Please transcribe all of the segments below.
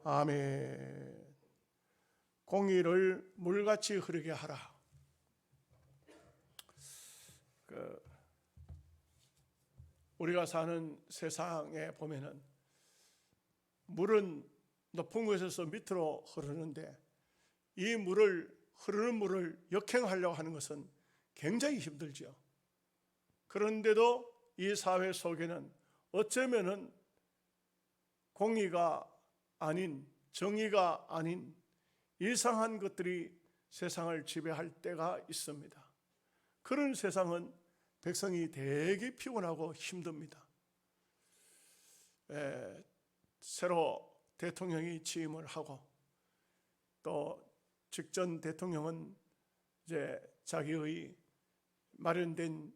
아멘. 공의를 물같이 흐르게 하라. 우리가 사는 세상에 보면은 물은 높은 곳에서 밑으로 흐르는데 이 흐르는 물을 역행하려고 하는 것은 굉장히 힘들죠. 그런데도 이 사회 속에는 어쩌면은 공의가 아닌, 정의가 아닌 이상한 것들이 세상을 지배할 때가 있습니다. 그런 세상은 백성이 되게 피곤하고 힘듭니다. 새로 대통령이 취임을 하고 또 직전 대통령은 이제 자기의 마련된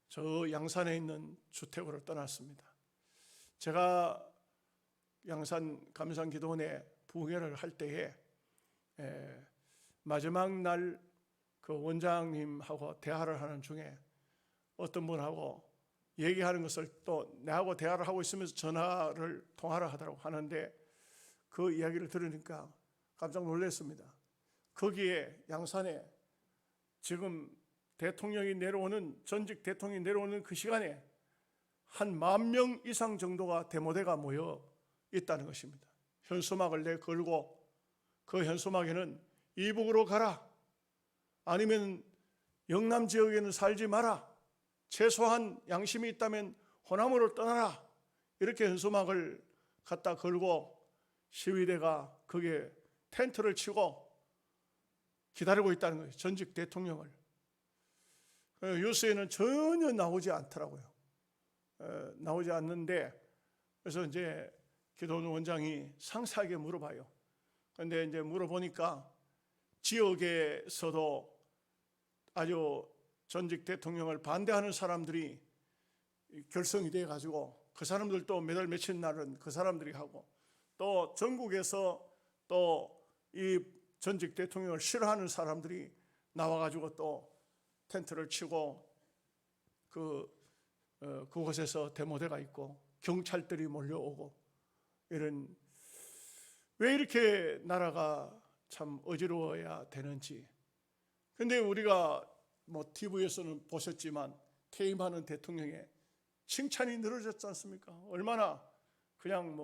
저 양산에 있는 주택으로 떠났습니다. 제가 양산 감산기도원에 부흥회를 할 때에 마지막 날 그 원장님하고 대화를 하는 중에 어떤 분하고 얘기하는 것을 또 내하고 대화를 하고 있으면서 통화를 하더라고 하는데 그 이야기를 들으니까 깜짝 놀랐습니다. 거기에 양산에 지금 대통령이 내려오는, 전직 대통령이 내려오는 그 시간에 한 10,000명 이상 정도가 데모대가 모여 있다는 것입니다. 현수막을 내걸고 그 현수막에는 이북으로 가라, 아니면 영남 지역에는 살지 마라, 최소한 양심이 있다면 호남으로 떠나라, 이렇게 현수막을 갖다 걸고 시위대가 거기에 텐트를 치고 기다리고 있다는 거예요. 전직 대통령을. 뉴스에는 전혀 나오지 않더라고요. 나오지 않는데, 그래서 이제 기도원 원장이 상세하게 물어봐요. 그런데 이제 물어보니까 지역에서도 아주 전직 대통령을 반대하는 사람들이 결성이 돼 가지고 그 사람들도 매달 며칠 날은 그 사람들이 하고, 또 전국에서 또 이 전직 대통령을 싫어하는 사람들이 나와 가지고 또 텐트를 치고 그곳에서 데모대가 있고 경찰들이 몰려오고, 이런, 왜 이렇게 나라가 참 어지러워야 되는지. 근데 우리가 TV에서는 보셨지만 퇴임하는 대통령의 칭찬이 늘어졌지 않습니까? 얼마나 그냥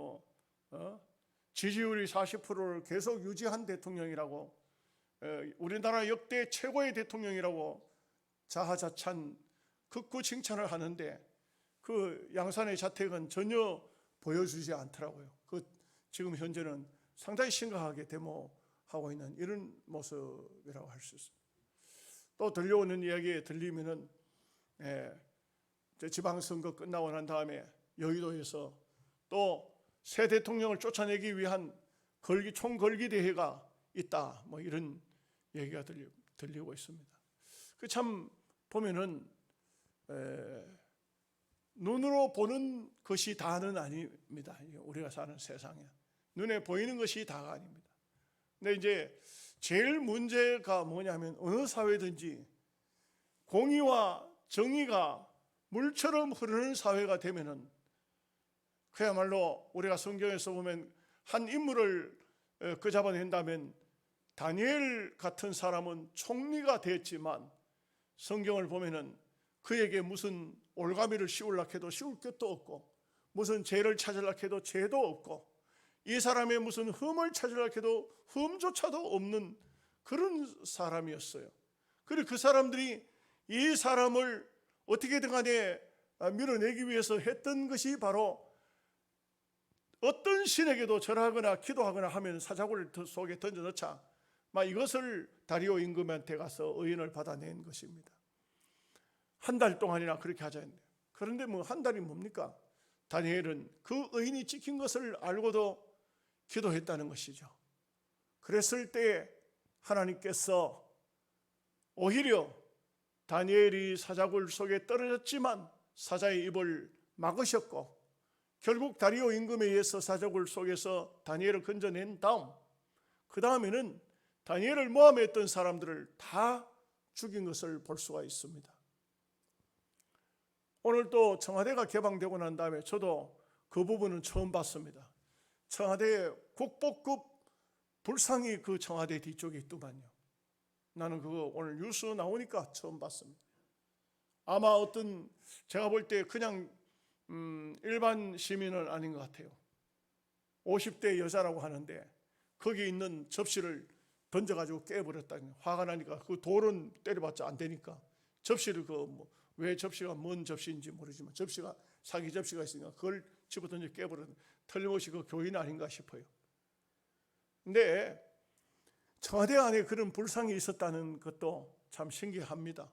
지지율이 40%를 계속 유지한 대통령이라고, 우리나라 역대 최고의 대통령이라고 자하자찬 극구 칭찬을 하는데 그 양산의 자택은 전혀 보여주지 않더라고요. 지금 현재는 상당히 심각하게 데모하고 있는 이런 모습이라고 할 수 있습니다. 또 들려오는 이야기에 들리면은 지방선거 끝나고 난 다음에 여의도에서 또 새 대통령을 쫓아내기 위한 총걸기 대회가 있다, 이런 얘기가 들리고 있습니다. 참 보면은 눈으로 보는 것이 다는 아닙니다. 우리가 사는 세상에 눈에 보이는 것이 다가 아닙니다. 근데 이제 제일 문제가 뭐냐면, 어느 사회든지 공의와 정의가 물처럼 흐르는 사회가 되면은 그야말로 우리가 성경에서 보면 한 인물을 끄잡아낸다면 다니엘 같은 사람은 총리가 됐지만 성경을 보면은 그에게 무슨 올가미를 씌우려 해도 씌울 것도 없고, 무슨 죄를 찾으려 해도 죄도 없고, 이 사람의 무슨 흠을 찾으려 해도 흠조차도 없는 그런 사람이었어요. 그리고 그 사람들이 이 사람을 어떻게든 간에 밀어내기 위해서 했던 것이 바로 어떤 신에게도 절하거나 기도하거나 하면 사자굴 속에 던져 넣자, 이것을 다리오 임금한테 가서 의인을 받아낸 것입니다. 한 달 동안이나 그렇게 하자 했는데, 그런데 한 달이 뭡니까? 다니엘은 그 의인이 찍힌 것을 알고도 기도했다는 것이죠. 그랬을 때 하나님께서 오히려 다니엘이 사자굴 속에 떨어졌지만 사자의 입을 막으셨고, 결국 다리오 임금에 의해서 사자굴 속에서 다니엘을 건져낸 다음, 그 다음에는 다니엘을 모함했던 사람들을 다 죽인 것을 볼 수가 있습니다. 오늘 또 청와대가 개방되고 난 다음에 저도 그 부분은 처음 봤습니다. 청와대 국보급 불상이 그 청와대 뒤쪽에 있더만요. 나는 그거 오늘 뉴스 나오니까 처음 봤습니다. 아마 어떤 제가 볼 때 그냥 일반 시민은 아닌 것 같아요. 50대 여자라고 하는데 거기 있는 접시를 던져가지고 깨버렸다니. 화가 나니까 그 돌은 때려봤자 안 되니까 접시를 왜 접시가 뭔 접시인지 모르지만 접시가 사기 접시가 있으니까 그걸 집어던져 깨버렸는데 틀림없이 그 교인 아닌가 싶어요. 근데 청와대 안에 그런 불상이 있었다는 것도 참 신기합니다.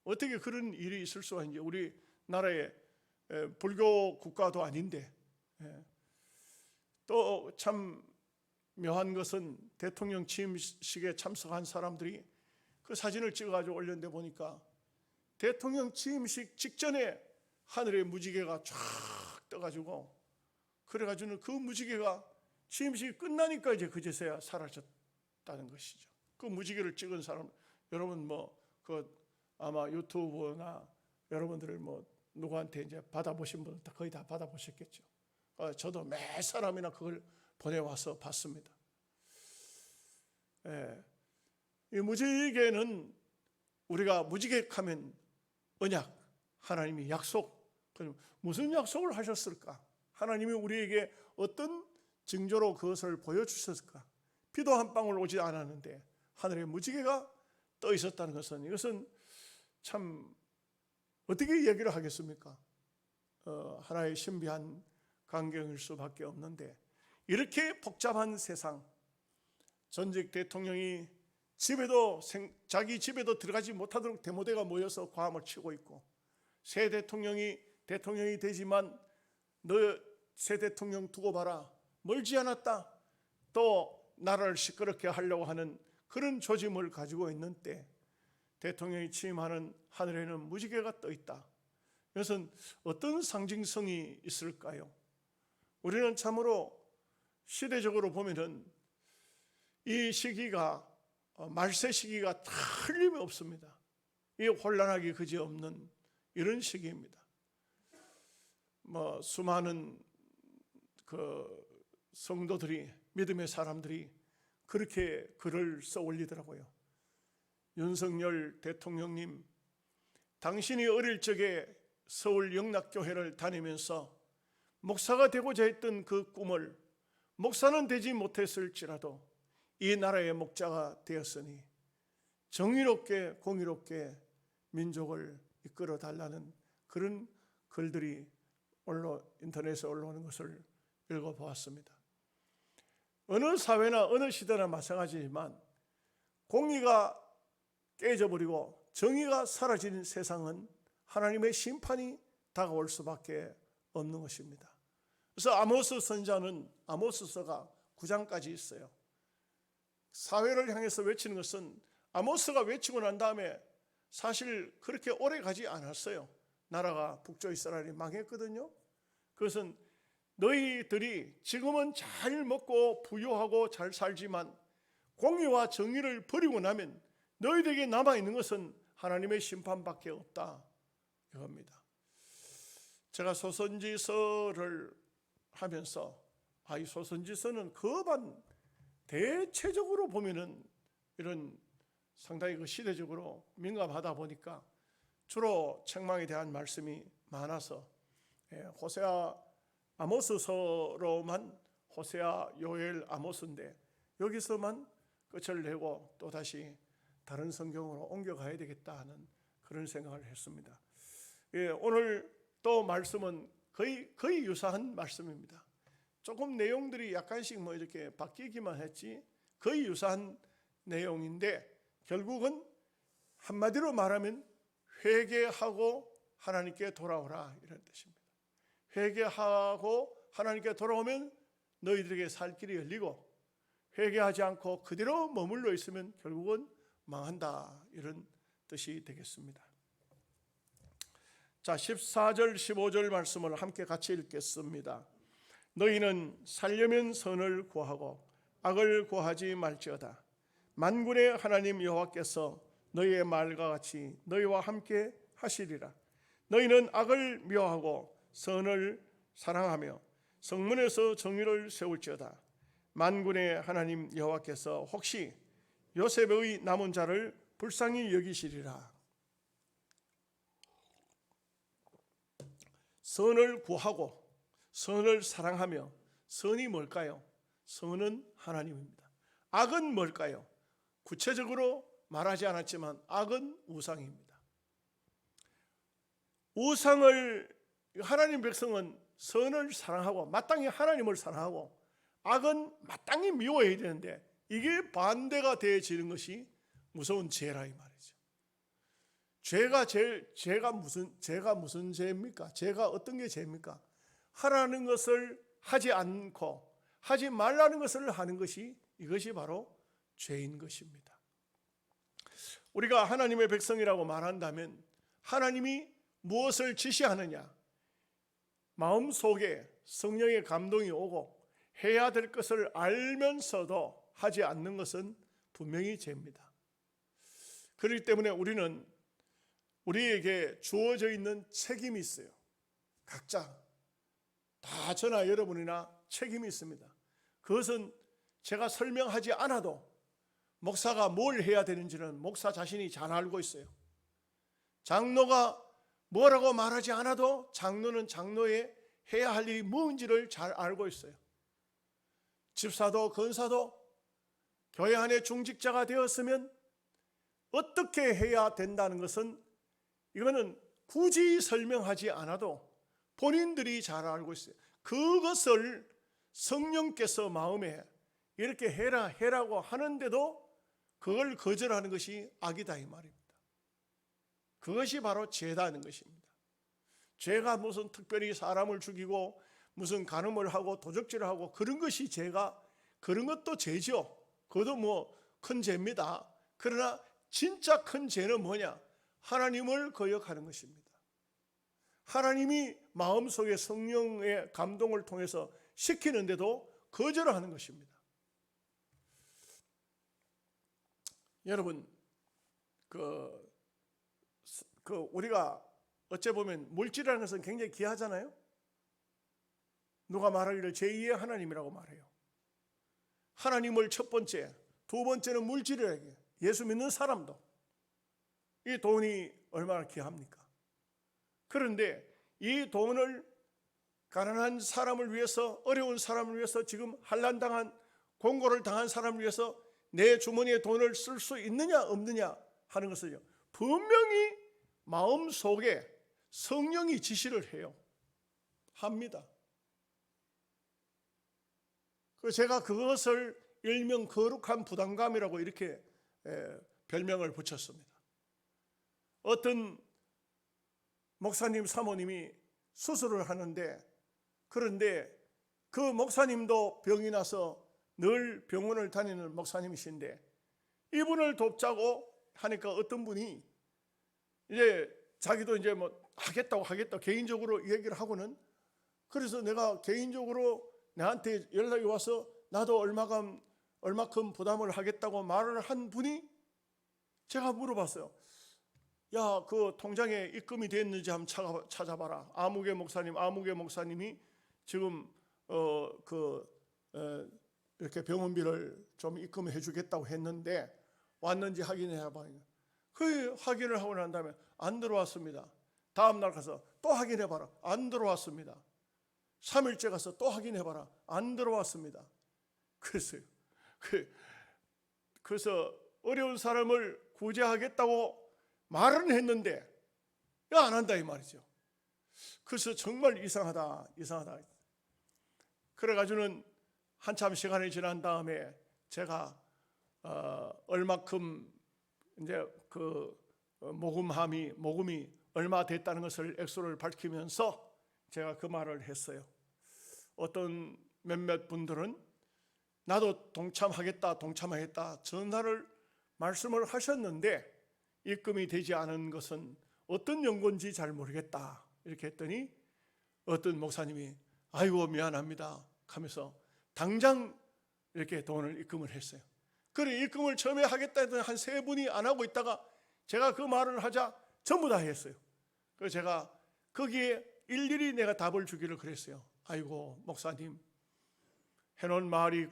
어떻게 그런 일이 있을 수가 있는지. 우리 나라의 불교 국가도 아닌데. 또 참 묘한 것은 대통령 취임식에 참석한 사람들이 그 사진을 찍어가지고 올렸는데 보니까 대통령 취임식 직전에 하늘에 무지개가 쫙 떠가지고, 그래가지고는 그 무지개가 취임식이 끝나니까 이제 그제서야 사라졌다는 것이죠. 그 무지개를 찍은 사람, 여러분 아마 유튜브나 여러분들 누구한테 이제 받아보신 분은 거의 다 받아보셨겠죠. 저도 매 사람이나 그걸 보내와서 봤습니다. 이 무지개는 우리가 무지개하면 언약, 하나님이 약속, 무슨 약속을 하셨을까? 하나님이 우리에게 어떤 징조로 그것을 보여주셨을까? 비도 한 방울 오지 않았는데 하늘에 무지개가 떠 있었다는 것은, 이것은 참 어떻게 얘기를 하겠습니까? 하나의 신비한 광경일 수밖에 없는데, 이렇게 복잡한 세상, 전직 대통령이 자기 집에도 들어가지 못하도록 대모대가 모여서 과음을 치고 있고, 새 대통령이 되지만 너 새 대통령 두고 봐라, 멀지 않았다, 또 나라를 시끄럽게 하려고 하는 그런 조짐을 가지고 있는 때 대통령이 취임하는 하늘에는 무지개가 떠 있다. 이것은 어떤 상징성이 있을까요? 우리는 참으로 시대적으로 보면은 이 시기가 말세 시기가 틀림이 없습니다. 이 혼란하기 그지없는 이런 시기입니다. 수많은 그 성도들이, 믿음의 사람들이 그렇게 글을 써 올리더라고요. 윤석열 대통령님, 당신이 어릴 적에 서울 영락교회를 다니면서 목사가 되고자 했던 그 꿈을 목사는 되지 못했을지라도 이 나라의 목자가 되었으니 정의롭게 공의롭게 민족을 이끌어 달라는 그런 글들이 인터넷에 올라오는 것을 읽어보았습니다. 어느 사회나 어느 시대나 마찬가지지만 공의가 깨져버리고 정의가 사라진 세상은 하나님의 심판이 다가올 수밖에 없는 것입니다. 그래서 아모스 선지자는 아모스서가 9장까지 있어요. 사회를 향해서 외치는 것은, 아모스가 외치고 난 다음에 사실 그렇게 오래 가지 않았어요. 나라가 북쪽 이스라엘이 망했거든요. 그것은 너희들이 지금은 잘 먹고 부유하고 잘 살지만 공의와 정의를 버리고 나면 너희들에게 남아있는 것은 하나님의 심판밖에 없다, 이겁니다. 제가 소선지서를 하면서 이 소선지서는 그반 대체적으로 보면은 이런 상당히 그 시대적으로 민감하다 보니까 주로 책망에 대한 말씀이 많아서 호세아, 아모스서로만 호세아, 요엘, 아모스인데 여기서만 끝을 내고 또 다시 다른 성경으로 옮겨가야 되겠다 하는 그런 생각을 했습니다. 오늘 또 말씀은 거의 유사한 말씀입니다. 조금 내용들이 약간씩 이렇게 바뀌기만 했지 거의 유사한 내용인데, 결국은 한마디로 말하면 회개하고 하나님께 돌아오라, 이런 뜻입니다. 회개하고 하나님께 돌아오면 너희들에게 살 길이 열리고, 회개하지 않고 그대로 머물러 있으면 결국은 망한다, 이런 뜻이 되겠습니다. 자, 14절 15절 말씀을 함께 같이 읽겠습니다. 너희는 살려면 선을 구하고 악을 구하지 말지어다. 만군의 하나님 여호와께서 너희의 말과 같이 너희와 함께 하시리라. 너희는 악을 미워하고 선을 사랑하며 성문에서 정의를 세울지어다. 만군의 하나님 여호와께서 혹시 요셉의 남은 자를 불쌍히 여기시리라. 선을 구하고 선을 사랑하며, 선이 뭘까요? 선은 하나님입니다. 악은 뭘까요? 구체적으로 말하지 않았지만 악은 우상입니다. 하나님 백성은 선을 사랑하고 마땅히 하나님을 사랑하고 악은 마땅히 미워해야 되는데, 이게 반대가 되어지는 것이 무서운 죄라 이 말이죠. 죄가 무슨 죄입니까? 죄가 어떤 게 죄입니까? 하라는 것을 하지 않고 하지 말라는 것을 하는 것이, 이것이 바로 죄인 것입니다. 우리가 하나님의 백성이라고 말한다면 하나님이 무엇을 지시하느냐, 마음속에 성령의 감동이 오고 해야 될 것을 알면서도 하지 않는 것은 분명히 죄입니다. 그렇기 때문에 우리에게 주어져 있는 책임이 있어요. 각자 다 저나 여러분이나 책임이 있습니다. 그것은 제가 설명하지 않아도 목사가 뭘 해야 되는지는 목사 자신이 잘 알고 있어요. 장로가 뭐라고 말하지 않아도 장로는 장로의 해야 할 일이 뭔지를 잘 알고 있어요. 집사도 권사도 교회 안에 중직자가 되었으면 어떻게 해야 된다는 것은, 이거는 굳이 설명하지 않아도 본인들이 잘 알고 있어요. 그것을 성령께서 마음에 이렇게 해라고 하는데도 그걸 거절하는 것이 악이다 이 말입니다. 그것이 바로 죄다는 것입니다. 죄가 무슨 특별히 사람을 죽이고 무슨 간음을 하고 도적질을 하고 그런 것이 그런 것도 죄죠. 그것도 큰 죄입니다. 그러나 진짜 큰 죄는 뭐냐? 하나님을 거역하는 것입니다. 하나님이 마음속에 성령의 감동을 통해서 시키는데도 거절하는 것입니다. 여러분, 우리가 어째 보면 물질이라는 것은 굉장히 귀하잖아요. 누가 말하기를 제2의 하나님이라고 말해요. 하나님을 첫 번째, 두 번째는 물질이라고. 예수 믿는 사람도 이 돈이 얼마나 귀합니까? 그런데 이 돈을 가난한 사람을 위해서, 어려운 사람을 위해서, 지금 환난당한, 공고를 당한 사람을 위해서 내 주머니에 돈을 쓸 수 있느냐 없느냐 하는 것을요, 분명히 마음속에 성령이 지시를 합니다. 제가 그것을 일명 거룩한 부담감이라고 이렇게 별명을 붙였습니다. 어떤 목사님 사모님이 수술을 하는데, 그런데 그 목사님도 병이 나서 늘 병원을 다니는 목사님이신데, 이분을 돕자고 하니까 어떤 분이 이제 자기도 이제 하겠다고 개인적으로 얘기를 하고는, 그래서 내가 개인적으로 나한테 연락이 와서 나도 얼마큼 부담을 하겠다고 말을 한 분이, 제가 물어봤어요. 야, 그 통장에 입금이 됐는지 한번 찾아봐라. 아무개 목사님이 지금 이렇게 병원비를 좀 입금해 주겠다고 했는데 왔는지 확인해봐. 그 확인을 하고 난 다음에 안 들어왔습니다. 다음 날 가서 또 확인해봐라. 안 들어왔습니다. 3일째 가서 또 확인해봐라. 안 들어왔습니다. 그래서 어려운 사람을 구제하겠다고 말은 했는데 안 한다 이 말이죠. 그래서 정말 이상하다. 그래가지고는 한참 시간이 지난 다음에 제가 얼마큼 이제 그 모금이 얼마 됐다는 것을 액수를 밝히면서 제가 그 말을 했어요. 어떤 몇몇 분들은 나도 동참하겠다 전화를 말씀을 하셨는데 입금이 되지 않은 것은 어떤 연고인지 잘 모르겠다 이렇게 했더니 어떤 목사님이 아이고 미안합니다 하면서 당장 이렇게 돈을 입금을 했어요. 그래 입금을 처음에 하겠다 했더니 한 3분이 안 하고 있다가 제가 그 말을 하자 전부 다 했어요. 그래서 제가 거기에 일일이 내가 답을 주기를 그랬어요. 아이고 목사님 해놓은 말이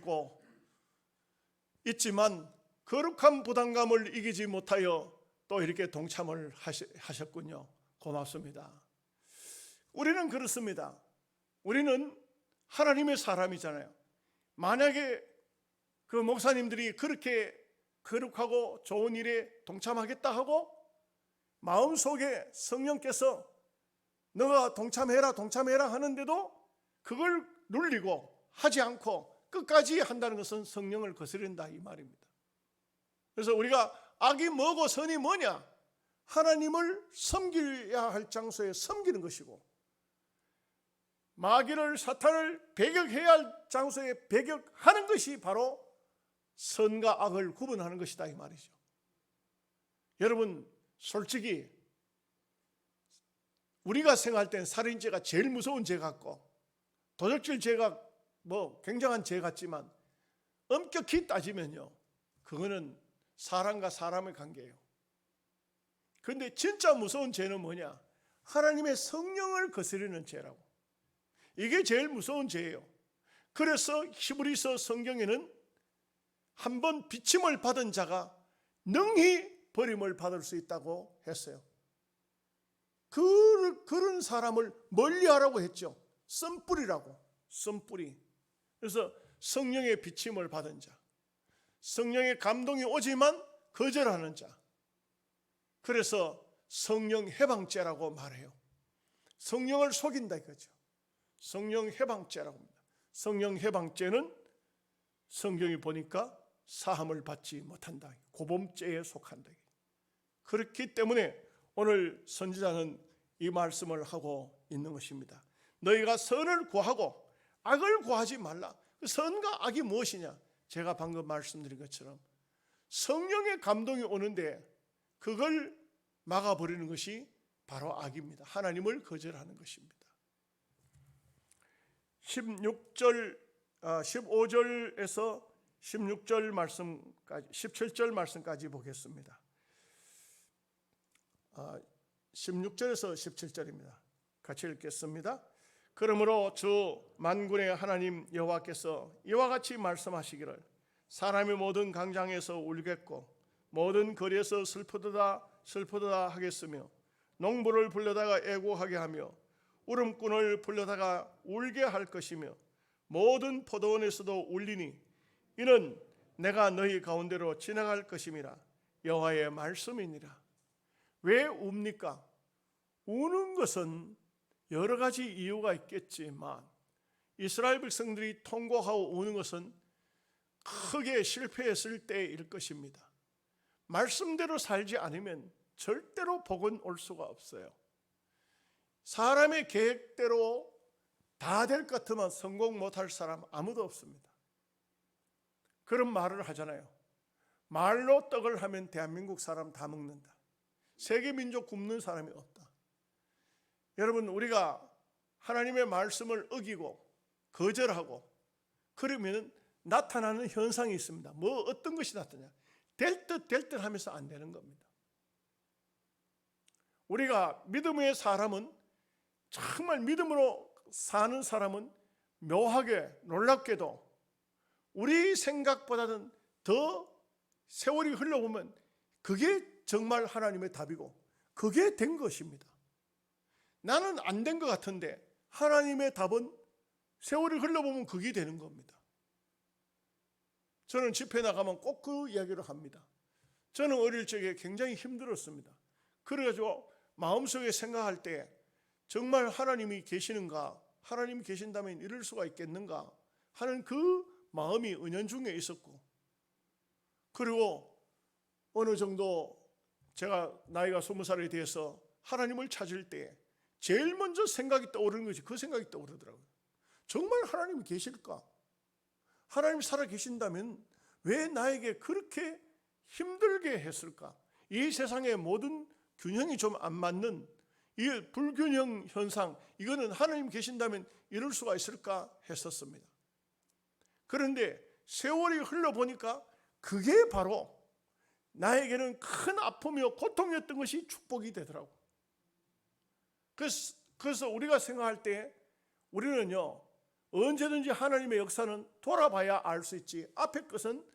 있지만 거룩한 부담감을 이기지 못하여 또 이렇게 동참을 하셨군요. 고맙습니다. 우리는 그렇습니다. 우리는 하나님의 사람이잖아요. 만약에 그 목사님들이 그렇게 거룩하고 좋은 일에 동참하겠다 하고 마음속에 성령께서 너가 동참해라 하는데도 그걸 눌리고 하지 않고 끝까지 한다는 것은 성령을 거스른다 이 말입니다. 그래서 우리가 악이 뭐고 선이 뭐냐? 하나님을 섬겨야 할 장소에 섬기는 것이고 마귀를 사탄을 배격해야 할 장소에 배격하는 것이 바로 선과 악을 구분하는 것이다 이 말이죠. 여러분 솔직히 우리가 생각할 땐 살인죄가 제일 무서운 죄 같고 도적질 죄가 굉장한 죄 같지만 엄격히 따지면요 그거는 사람과 사람의 관계예요. 그런데 진짜 무서운 죄는 뭐냐? 하나님의 성령을 거스르는 죄라고. 이게 제일 무서운 죄예요. 그래서 히브리서 성경에는 한번 비침을 받은 자가 능히 버림을 받을 수 있다고 했어요. 그런 사람을 멀리하라고 했죠. 썸뿌리라고. 썸뿌리. 그래서 성령의 비침을 받은 자, 성령의 감동이 오지만 거절하는 자, 그래서 성령 해방죄라고 말해요. 성령을 속인다 이거죠. 성령 해방죄라고 합니다. 성령 해방죄는 성경이 보니까 사함을 받지 못한다. 고범죄에 속한다. 그렇기 때문에 오늘 선지자는 이 말씀을 하고 있는 것입니다. 너희가 선을 구하고 악을 구하지 말라. 선과 악이 무엇이냐? 제가 방금 말씀드린 것처럼 성령의 감동이 오는데 그걸 막아버리는 것이 바로 악입니다. 하나님을 거절하는 것입니다. 15절에서 16절 말씀까지 17절 말씀까지 보겠습니다. 16절에서 17절입니다. 같이 읽겠습니다. 그러므로 주 만군의 하나님 여호와께서 이와 같이 말씀하시기를 사람이 모든 광장에서 울겠고 모든 거리에서 슬프도다 하겠으며 농부를 불러다가 애고하게 하며 울음꾼을 불러다가 울게 할 것이며 모든 포도원에서도 울리니 이는 내가 너희 가운데로 지나갈 것임이라 여호와의 말씀이니라. 왜 웁니까? 우는 것은 여러 가지 이유가 있겠지만 이스라엘 백성들이 통곡하고 우는 것은 크게 실패했을 때일 것입니다. 말씀대로 살지 않으면 절대로 복은 올 수가 없어요. 사람의 계획대로 다 될 것 같으면 성공 못할 사람 아무도 없습니다. 그런 말을 하잖아요. 말로 떡을 하면 대한민국 사람 다 먹는다. 세계 민족 굶는 사람이 없다. 여러분 우리가 하나님의 말씀을 어기고 거절하고 그러면 나타나는 현상이 있습니다. 어떤 것이 나타나냐? 될 듯 하면서 안 되는 겁니다. 우리가 믿음의 사람은 정말 믿음으로 사는 사람은 묘하게 놀랍게도 우리 생각보다는 더 세월이 흘러보면 그게 정말 하나님의 답이고 그게 된 것입니다. 나는 안 된 것 같은데 하나님의 답은 세월이 흘러보면 그게 되는 겁니다. 저는 집회 나가면 꼭 그 이야기를 합니다. 저는 어릴 적에 굉장히 힘들었습니다. 그래가지고 마음속에 생각할 때 정말 하나님이 계시는가, 하나님이 계신다면 이럴 수가 있겠는가 하는 그 마음이 은연중에 있었고, 그리고 어느 정도 제가 나이가 20살이 돼서 하나님을 찾을 때 제일 먼저 생각이 떠오르는 것이 그 생각이 떠오르더라고요. 정말 하나님이 계실까? 하나님이 살아 계신다면 왜 나에게 그렇게 힘들게 했을까? 이 세상의 모든 균형이 좀 안 맞는 이 불균형 현상, 이거는 하나님 계신다면 이럴 수가 있을까 했었습니다. 그런데 세월이 흘러보니까 그게 바로 나에게는 큰 아픔이요 고통이었던 것이 축복이 되더라고요. 그래서 우리가 생각할 때 우리는요, 언제든지 하나님의 역사는 돌아봐야 알 수 있지, 앞의 것은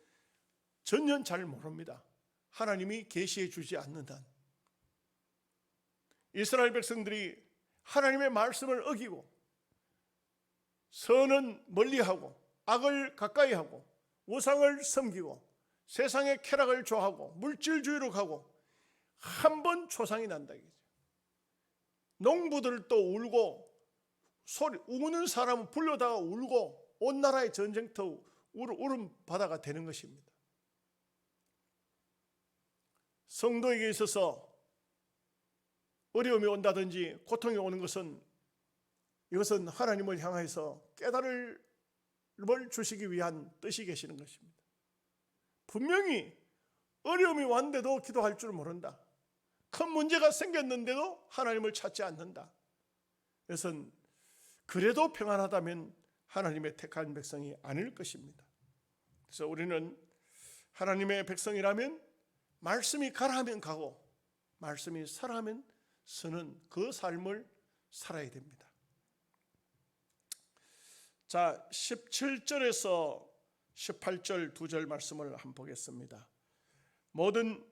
전혀 잘 모릅니다. 하나님이 계시해 주지 않는 한. 이스라엘 백성들이 하나님의 말씀을 어기고 선은 멀리하고 악을 가까이하고 우상을 섬기고 세상의 쾌락을 좋아하고 물질주의로 가고 한 번 초상이 난다 이거죠. 농부들도 울고 우는 사람은 불려다가 울고 온 나라의 전쟁터 울음 바다가 되는 것입니다. 성도에게 있어서 어려움이 온다든지 고통이 오는 것은 이것은 하나님을 향해서 깨달음을 주시기 위한 뜻이 계시는 것입니다. 분명히 어려움이 왔는데도 기도할 줄 모른다. 큰 문제가 생겼는데도 하나님을 찾지 않는다. 그것은 그래도 평안하다면 하나님의 택한 백성이 아닐 것입니다. 그래서 우리는 하나님의 백성이라면 말씀이 가라 하면 가고 말씀이 서라 하면 서는 그 삶을 살아야 됩니다. 자, 17절에서 18절 두 절 말씀을 한번 보겠습니다. 모든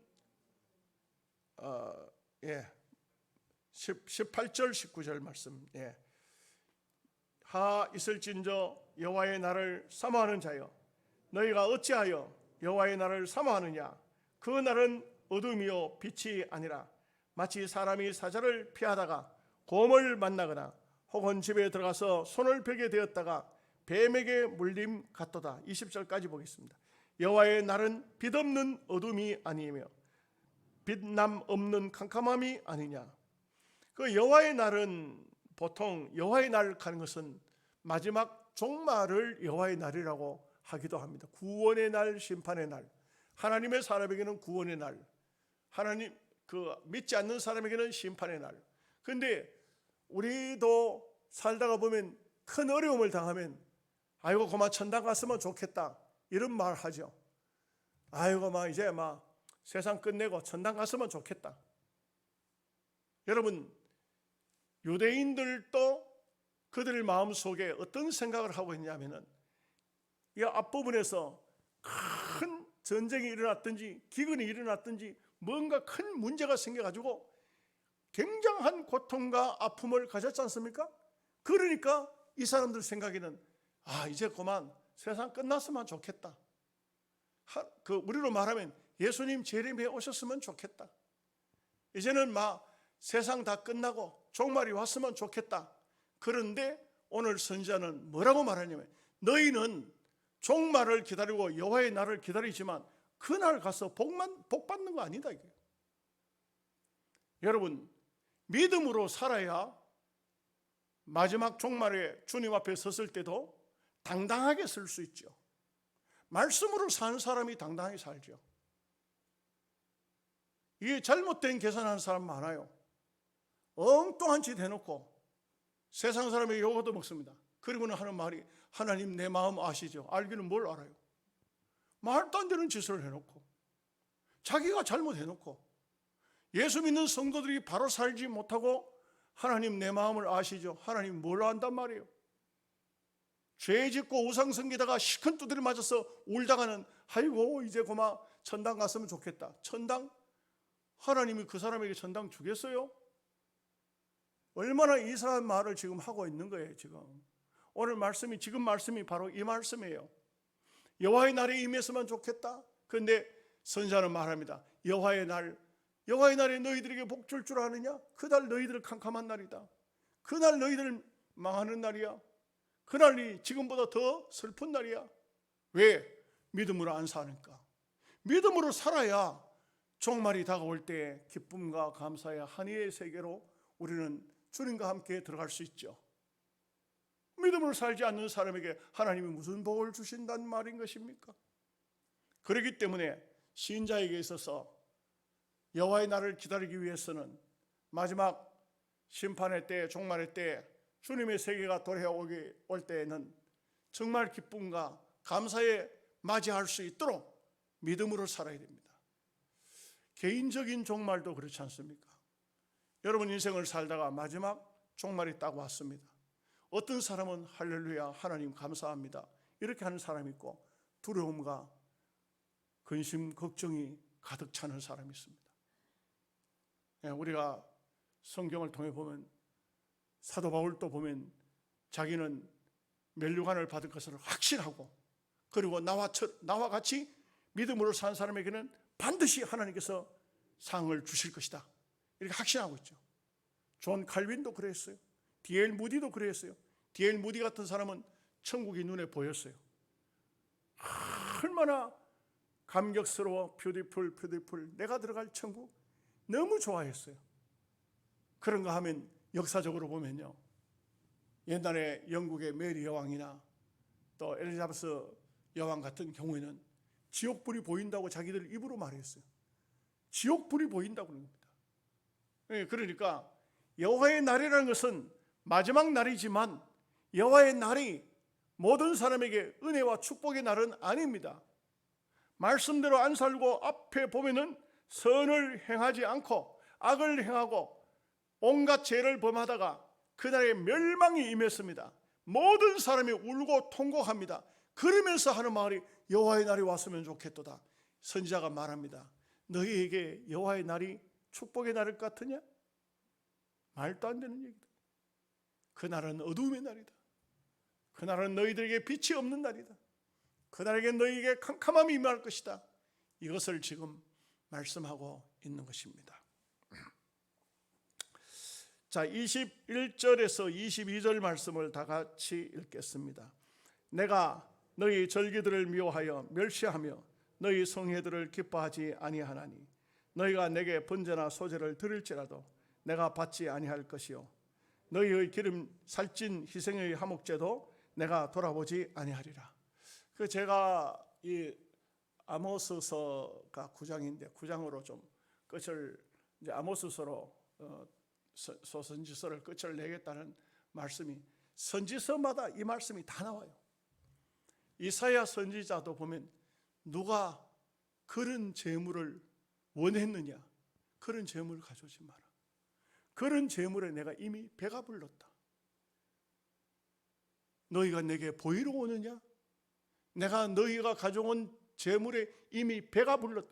18절 19절 말씀. 하 있을진저 여호와의 날을 사모하는 자여, 너희가 어찌하여 여호와의 날을 사모하느냐? 그 날은 어둠이요 빛이 아니라 마치 사람이 사자를 피하다가 곰을 만나거나 혹은 집에 들어가서 손을 펴게 되었다가 뱀에게 물림 같도다. 20절까지 보겠습니다. 여호와의 날은 빛없는 어둠이 아니며 빛남 없는 캄캄함이 아니냐. 그 여호와의 날은 보통 여호와의 날 가는 것은 마지막 종말을 여호와의 날이라고 하기도 합니다. 구원의 날, 심판의 날. 하나님의 사람에게는 구원의 날, 하나님 믿지 않는 사람에게는 심판의 날. 그런데 우리도 살다가 보면 큰 어려움을 당하면 아이고 그만 천당 갔으면 좋겠다 이런 말 하죠. 아이고 이제 세상 끝내고 천당 갔으면 좋겠다. 여러분, 유대인들도 그들 마음속에 어떤 생각을 하고 있냐면은 이 앞부분에서 큰 전쟁이 일어났든지 기근이 일어났든지 뭔가 큰 문제가 생겨가지고 굉장한 고통과 아픔을 가졌지 않습니까? 그러니까 이 사람들 생각에는 이제 그만 세상 끝났으면 좋겠다. 우리로 말하면 예수님 재림해 오셨으면 좋겠다. 이제는 세상 다 끝나고 종말이 왔으면 좋겠다. 그런데 오늘 선지자는 뭐라고 말하냐면 너희는 종말을 기다리고 여호와의 날을 기다리지만 그날 가서 복 받는 거 아니다 이게. 여러분, 믿음으로 살아야 마지막 종말에 주님 앞에 섰을 때도 당당하게 설 수 있죠. 말씀으로 사는 사람이 당당하게 살죠. 이게 잘못된 계산하는 사람 많아요. 엉뚱한 짓 해놓고 세상 사람에게 욕도 먹습니다. 그리고는 하는 말이 하나님 내 마음 아시죠? 알기는 뭘 알아요? 말도 안 되는 짓을 해놓고 자기가 잘못해놓고 예수 믿는 성도들이 바로 살지 못하고 하나님 내 마음을 아시죠? 하나님 뭘 안단 말이에요? 죄 짓고 우상 섬기다가 시큰 두드려 맞아서 울다가는 아이고 이제 그만 천당 갔으면 좋겠다. 천당? 하나님이 그 사람에게 천당 주겠어요? 얼마나 이상한 말을 지금 하고 있는 거예요. 지금 오늘 말씀이 지금 말씀이 바로 이 말씀이에요. 여호와의 날에 임했으면 좋겠다. 그런데 선지자는 말합니다. 여호와의 날에 너희들에게 복 줄 줄 아느냐? 그날 너희들 캄캄한 날이다. 그날 너희들 망하는 날이야. 그날이 지금보다 더 슬픈 날이야. 왜? 믿음으로 안 사니까. 믿음으로 살아야 종말이 다가올 때 기쁨과 감사의 한의의 세계로 우리는 주님과 함께 들어갈 수 있죠. 믿음으로 살지 않는 사람에게 하나님이 무슨 복을 주신다는 말인 것입니까? 그렇기 때문에 신자에게 있어서 여호와의 날을 기다리기 위해서는 마지막 심판의 때, 종말의 때 주님의 세계가 돌아올 때에는 정말 기쁨과 감사에 맞이할 수 있도록 믿음으로 살아야 됩니다. 개인적인 종말도 그렇지 않습니까? 여러분 인생을 살다가 마지막 종말이 딱 왔습니다. 어떤 사람은 할렐루야 하나님 감사합니다 이렇게 하는 사람이 있고, 두려움과 근심 걱정이 가득 차는 사람이 있습니다. 우리가 성경을 통해 보면 사도 바울도 보면 자기는 면류관을 받을 것을 확신하고, 그리고 나와 같이 믿음으로 산 사람에게는 반드시 하나님께서 상을 주실 것이다 이렇게 확신하고 있죠. 존 칼빈도 그랬어요. D.L. 무디도 그랬어요. D.L. 무디 같은 사람은 천국이 눈에 보였어요. 얼마나 감격스러워, 뷰티풀 내가 들어갈 천국 너무 좋아했어요. 그런가 하면 역사적으로 보면요, 옛날에 영국의 메리 여왕이나 또 엘리자베스 여왕 같은 경우에는 지옥불이 보인다고 자기들 입으로 말했어요. 지옥불이 보인다고 그럽니다. 그러니까 여호와의 날이라는 것은 마지막 날이지만 여호와의 날이 모든 사람에게 은혜와 축복의 날은 아닙니다. 말씀대로 안 살고 앞에 보면은 선을 행하지 않고 악을 행하고 온갖 죄를 범하다가 그날에 멸망이 임했습니다. 모든 사람이 울고 통곡합니다. 그러면서 하는 말이 여호와의 날이 왔으면 좋겠도다. 선지자가 말합니다. 너희에게 여호와의 날이 축복의 날일 것 같으냐? 말도 안 되는 얘기다. 그날은 어두움의 날이다. 그날은 너희들에게 빛이 없는 날이다. 그날에게 너희에게 캄캄함이 임할 것이다. 이것을 지금 말씀하고 있는 것입니다. 자, 21절에서 22절 말씀을 다 같이 읽겠습니다. 내가 너희 절기들을 미워하여 멸시하며 너희 성회들을 기뻐하지 아니하나니 너희가 내게 번제나 소제를 드릴지라도 내가 받지 아니할 것이요 너희의 기름 살찐 희생의 화목제도 내가 돌아보지 아니하리라. 제가 이 아모스서가 9장인데 9장으로 좀 끝을 이제 아모스서로 소선지서를 끝을 내겠다는 말씀이 선지서마다 이 말씀이 다 나와요. 이사야 선지자도 보면 누가 그런 재물을 원했느냐, 그런 재물을 가져오지 마라. 그런 재물에 내가 이미 배가 불렀다. 너희가 내게 보이러 오느냐? 내가 너희가 가져온 재물에 이미 배가 불렀다.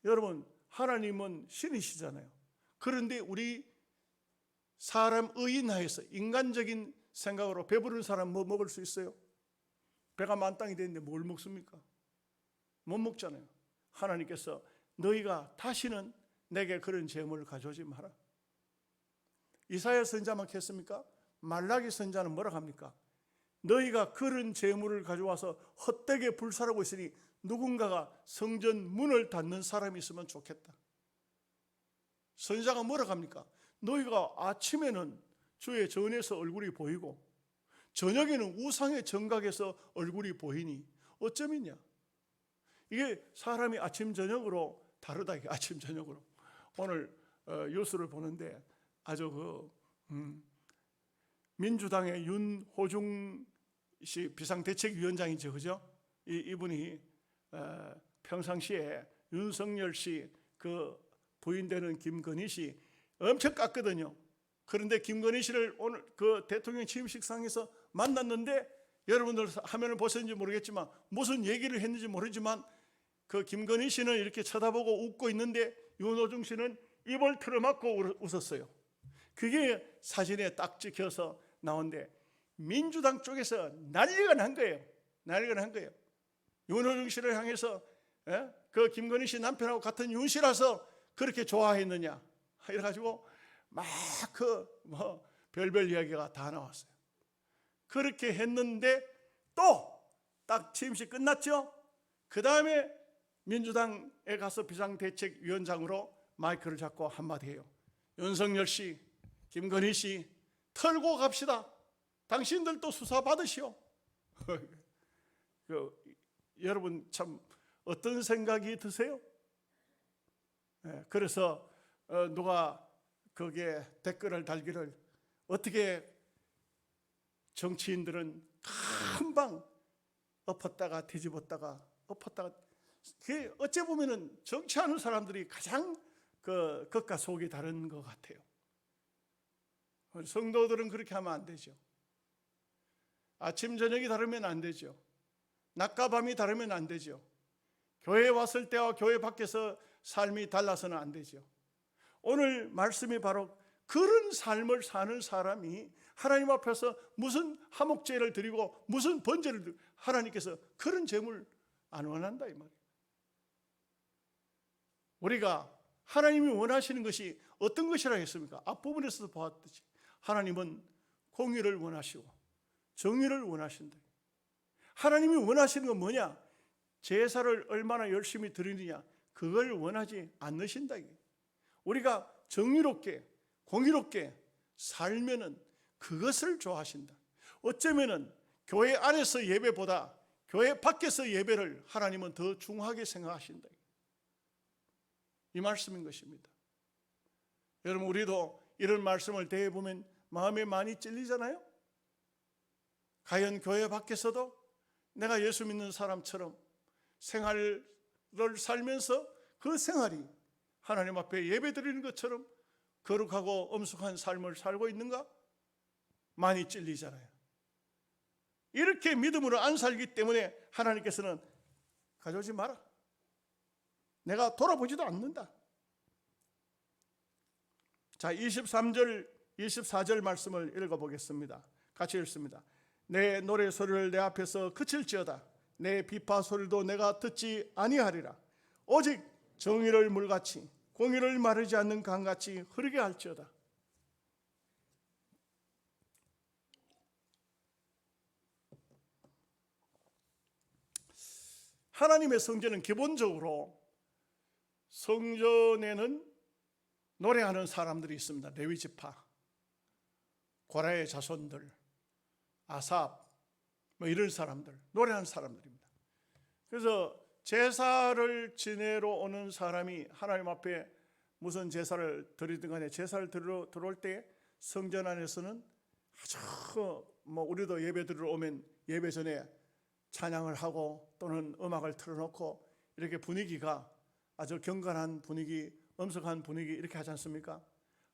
여러분, 하나님은 신이시잖아요. 그런데 우리 사람 의인하에서 인간적인 생각으로 배부른 사람 뭐 먹을 수 있어요? 배가 만땅이 되는데 뭘 먹습니까? 못 먹잖아요. 하나님께서 너희가 다시는 내게 그런 재물을 가져오지 마라. 이사야 선지자만 했습니까? 말라기 선지자는 뭐라 합니까? 너희가 그런 재물을 가져와서 헛되게 불살하고 있으니 누군가가 성전 문을 닫는 사람이 있으면 좋겠다. 선지자가 뭐라 합니까? 너희가 아침에는 주의 전에서 얼굴이 보이고 저녁에는 우상의 정각에서 얼굴이 보이니 어쩌면냐? 이게 사람이 아침 저녁으로 다르다. 이게 아침 저녁으로. 오늘 뉴스를 보는데 아주 민주당의 윤호중 씨 비상대책위원장이죠, 그죠? 이분이 평상시에 윤석열 씨 그 부인되는 김건희 씨 엄청 깠거든요. 그런데 김건희 씨를 오늘 그 대통령 취임식상에서 만났는데 여러분들 화면을 보셨는지 모르겠지만 무슨 얘기를 했는지 모르지만 그 김건희 씨는 이렇게 쳐다보고 웃고 있는데 윤호중 씨는 입을 틀어막고 웃었어요. 그게 사진에 딱 찍혀서 나오는데 민주당 쪽에서 난리가 난 거예요. 난리가 난 거예요. 윤호중 씨를 향해서 그 김건희 씨 남편하고 같은 윤 씨라서 그렇게 좋아했느냐 이래가지고 막 별별 이야기가 다 나왔어요. 그렇게 했는데 또 딱 취임식 끝났죠. 그 다음에 민주당에 가서 비상대책위원장으로 마이크를 잡고 한마디 해요. 윤석열 씨, 김건희 씨 털고 갑시다. 당신들도 수사 받으시오. 여러분 참 어떤 생각이 드세요? 그래서 누가 거기에 댓글을 달기를 어떻게 정치인들은 금방 엎었다가 뒤집었다가 엎었다가 그게 어째 보면은 정치하는 사람들이 가장 그 겉과 속이 다른 것 같아요. 성도들은 그렇게 하면 안 되죠. 아침 저녁이 다르면 안 되죠. 낮과 밤이 다르면 안 되죠. 교회에 왔을 때와 교회 밖에서 삶이 달라서는 안 되죠. 오늘 말씀이 바로 그런 삶을 사는 사람이 하나님 앞에서 무슨 화목제를 드리고 무슨 번제를 드리고 하나님께서 그런 제물 안 원한다 이 말이에요. 우리가 하나님이 원하시는 것이 어떤 것이라 했습니까? 앞부분에서도 보았듯이 하나님은 공의를 원하시고 정의를 원하신다. 하나님이 원하시는 건 뭐냐? 제사를 얼마나 열심히 드리느냐, 그걸 원하지 않으신다. 우리가 정의롭게 공의롭게 살면은 그것을 좋아하신다. 어쩌면은 교회 안에서 예배보다 교회 밖에서 예배를 하나님은 더 중하게 생각하신다. 이 말씀인 것입니다. 여러분, 우리도 이런 말씀을 대해보면 마음에 많이 찔리잖아요. 과연 교회 밖에서도 내가 예수 믿는 사람처럼 생활을 살면서 그 생활이 하나님 앞에 예배 드리는 것처럼 거룩하고 엄숙한 삶을 살고 있는가? 많이 찔리잖아요. 이렇게 믿음으로 안 살기 때문에 하나님께서는 가져오지 마라. 내가 돌아보지도 않는다. 자, 23절, 24절 말씀을 읽어보겠습니다. 같이 읽습니다. 내 노래 소리를 내 앞에서 그칠지어다. 내 비파 소리도 내가 듣지 아니하리라. 오직 정의를 물같이 공의를 마르지 않는 강같이 흐르게 할지어다. 하나님의 성전은 기본적으로 성전에는 노래하는 사람들이 있습니다. 레위 지파, 고라의 자손들, 아삽, 이런 사람들, 노래하는 사람들입니다. 그래서 제사를 지내러 오는 사람이 하나님 앞에 무슨 제사를 드리든 간에 제사를 드리러 들어올 때 성전 안에서는 아주 우리도 예배 드리러 오면 예배 전에 찬양을 하고 또는 음악을 틀어놓고 이렇게 분위기가 아주 경건한 분위기, 엄숙한 분위기 이렇게 하지 않습니까?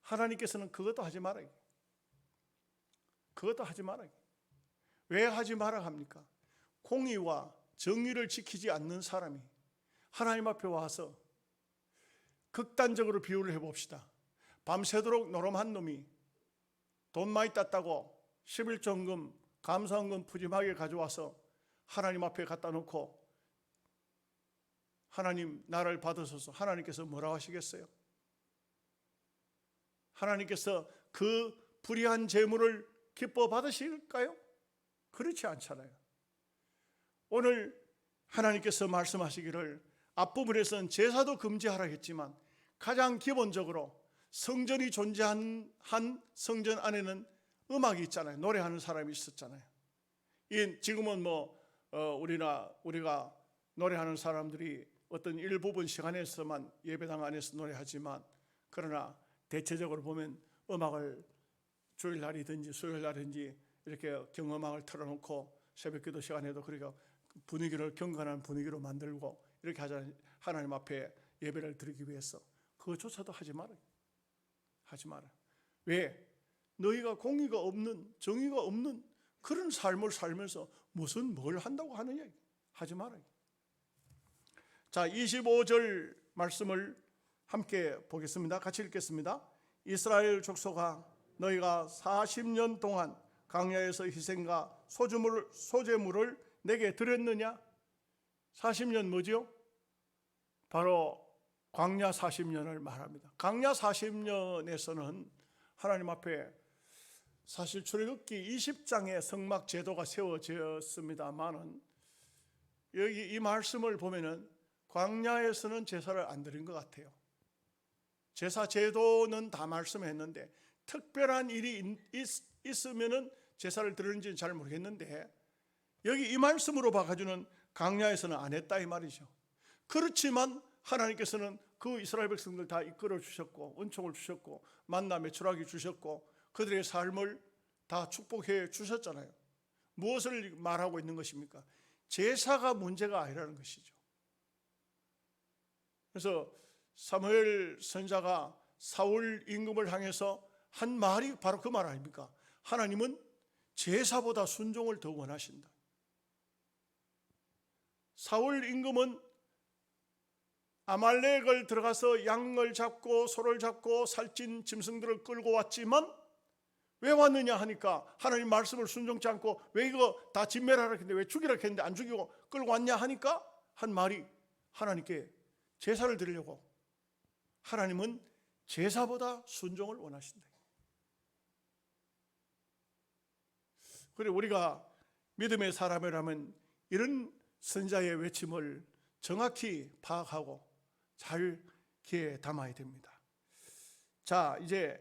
하나님께서는 그것도 하지 말아요. 그것도 하지 말아요. 왜 하지 말아 합니까? 공의와 정의를 지키지 않는 사람이 하나님 앞에 와서 극단적으로 비유를 해봅시다. 밤새도록 노름한 놈이 돈 많이 땄다고 11조금 감사원금 푸짐하게 가져와서 하나님 앞에 갖다 놓고 하나님 나를 받으소서, 하나님께서 뭐라고 하시겠어요? 하나님께서 그 불의한 재물을 기뻐 받으실까요? 그렇지 않잖아요. 오늘 하나님께서 말씀하시기를 앞부분에서는 제사도 금지하라 했지만 가장 기본적으로 성전이 존재한 한 성전 안에는 음악이 있잖아요. 노래하는 사람이 있었잖아요. 지금은 우리가 노래하는 사람들이 어떤 일부분 시간에서만 예배당 안에서 노래하지만 그러나 대체적으로 보면 음악을 주일날이든지 수요일날이든지 이렇게 경음악을 틀어놓고 새벽기도 시간에도 그러니까 분위기를 경건한 분위기로 만들고 이렇게 하잖아요. 하나님 앞에 예배를 드리기 위해서 그것조차도 하지 마라. 하지 마라. 왜? 너희가 공의가 없는, 정의가 없는 그런 삶을 살면서 무슨 뭘 한다고 하느냐. 하지 마라. 자, 25절 말씀을 함께 보겠습니다. 같이 읽겠습니다. 이스라엘 족속아, 너희가 40년 동안 광야에서 희생과 소제물을 내게 드렸느냐? 40년 뭐죠? 바로 광야 40년을 말합니다. 광야 40년에서는 하나님 앞에 사실 출애굽기 20장의 성막 제도가 세워졌습니다만은 여기 이 말씀을 보면은 광야에서는 제사를 안 드린 것 같아요. 제사 제도는 다 말씀했는데 특별한 일이 있으면은 제사를 드리는지는 잘 모르겠는데 여기 이 말씀으로 봐가지고는 광야에서는 안 했다 이 말이죠. 그렇지만 하나님께서는 그 이스라엘 백성들 다 이끌어 주셨고 은총을 주셨고 만나 매출하게 주셨고 그들의 삶을 다 축복해 주셨잖아요. 무엇을 말하고 있는 것입니까? 제사가 문제가 아니라는 것이죠. 그래서 사무엘 선지자가 사울 임금을 향해서 한 말이 바로 그 말 아닙니까? 하나님은 제사보다 순종을 더 원하신다. 사울 임금은 아말렉을 들어가서 양을 잡고 소를 잡고 살찐 짐승들을 끌고 왔지만 왜 왔느냐 하니까 하나님 말씀을 순종치 않고 왜 이거 다 진멸하라 했는데 왜 죽이라 했는데 안 죽이고 끌고 왔냐 하니까 한 말이 하나님께 제사를 드리려고. 하나님은 제사보다 순종을 원하신다. 그리고 우리가 믿음의 사람이라면 이런 선자의 외침을 정확히 파악하고 잘 귀에 담아야 됩니다. 자, 이제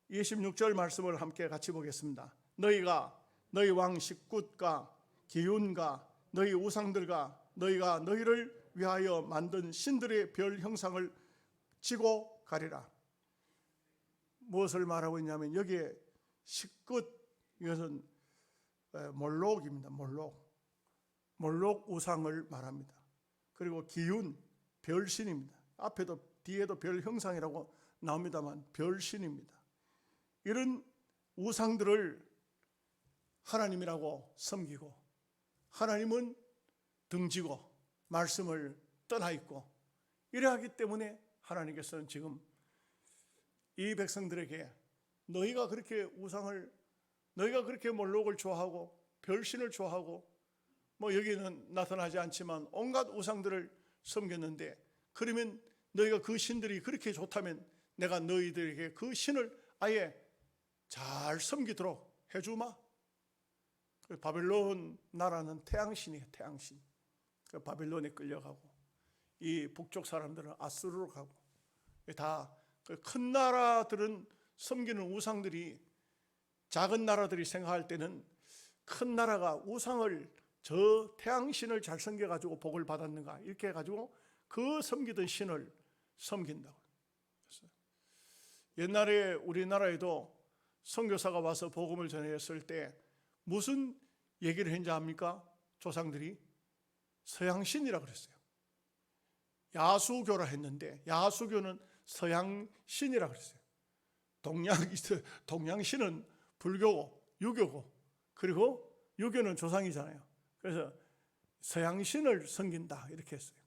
26절 말씀을 함께 같이 보겠습니다. 너희가 너희 왕 식굿과 기운과 너희 우상들과 너희가 너희를 위하여 만든 신들의 별 형상을 지고 가리라. 무엇을 말하고 있냐면 여기에 식굿, 이것은 몰록입니다. 몰록 우상을 말합니다. 그리고 기운, 별신입니다. 앞에도 뒤에도 별 형상이라고 나옵니다만 별신입니다. 이런 우상들을 하나님이라고 섬기고 하나님은 등지고 말씀을 떠나 있고 이래 하기 때문에 하나님께서는 지금 이 백성들에게 너희가 그렇게 우상을, 너희가 그렇게 몰록을 좋아하고 별신을 좋아하고 뭐 여기는 나타나지 않지만 온갖 우상들을 섬겼는데, 그러면 너희가 그 신들이 그렇게 좋다면 내가 너희들에게 그 신을 아예 잘 섬기도록 해주마. 바벨론 나라는 태양신이에요. 태양신. 바벨론에 끌려가고 이 북쪽 사람들은 아수르로 가고 다 큰 나라들은 섬기는 우상들이, 작은 나라들이 생각할 때는 큰 나라가 우상을, 저 태양신을 잘 섬겨가지고 복을 받았는가 이렇게 해가지고 그 섬기던 신을 섬긴다고. 옛날에 우리나라에도 선교사가 와서 복음을 전했을 때 무슨 얘기를 했는지 압니까? 조상들이 서양신이라고 그랬어요. 야수교라 했는데 야수교는 서양신이라고 그랬어요. 동양신은 불교고 유교고, 그리고 유교는 조상이잖아요. 그래서 서양신을 섬긴다 이렇게 했어요.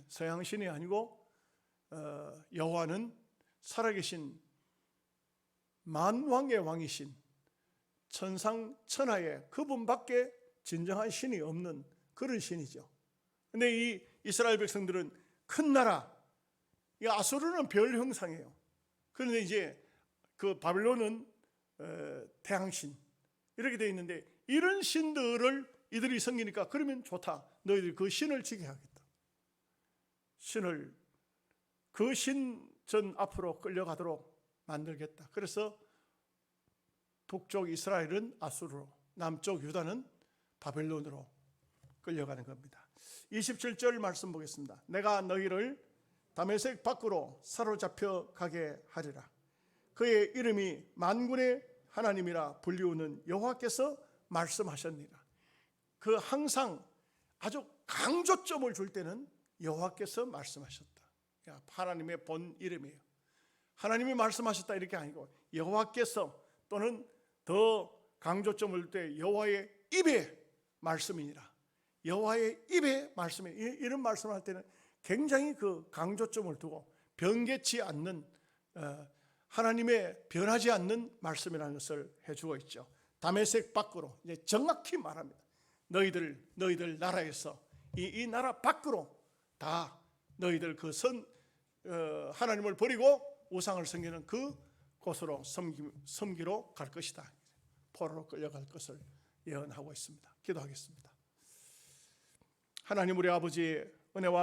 서양신이 아니고 여호와는 살아계신 만왕의 왕이신 천상 천하에 그분밖에 진정한 신이 없는 그런 신이죠. 근데 이 이스라엘 백성들은 큰 나라, 이 아수르는 별 형상이에요. 그런데 이제 그 바벨론은 태양신 이렇게 되어 있는데, 이런 신들을 이들이 섬기니까 그러면 좋다. 너희들 그 신을 지게 하겠다. 신을, 그 신전 앞으로 끌려가도록 만들겠다. 그래서 북쪽 이스라엘은 아수르로, 남쪽 유다는 바벨론으로 끌려가는 겁니다. 27절 말씀 보겠습니다. 내가 너희를 다메섹 밖으로 사로잡혀 가게 하리라. 그의 이름이 만군의 하나님이라 불리우는 여호와께서 말씀하셨느니라. 그 항상 아주 강조점을 줄 때는 여호와께서 말씀하셨다. 하나님의 본 이름이에요. 하나님이 말씀하셨다 이렇게 아니고 여호와께서, 또는 더 강조점을 줄 때 여호와의 입의 말씀이니라. 여호와의 입의 말씀이, 이런 말씀을 할 때는 굉장히 그 강조점을 두고 변개치 않는, 하나님의 변하지 않는 말씀이라는 것을 해주고 있죠. 다메섹 밖으로, 이제 정확히 말합니다. 너희들 나라에서 이 나라 밖으로 다 너희들 그 하나님을 버리고 우상을 섬기는 그 곳으로 섬기러 갈 것이다. 포로로 끌려갈 것을 예언하고 있습니다. 기도하겠습니다. 하나님 우리 아버지, 은혜와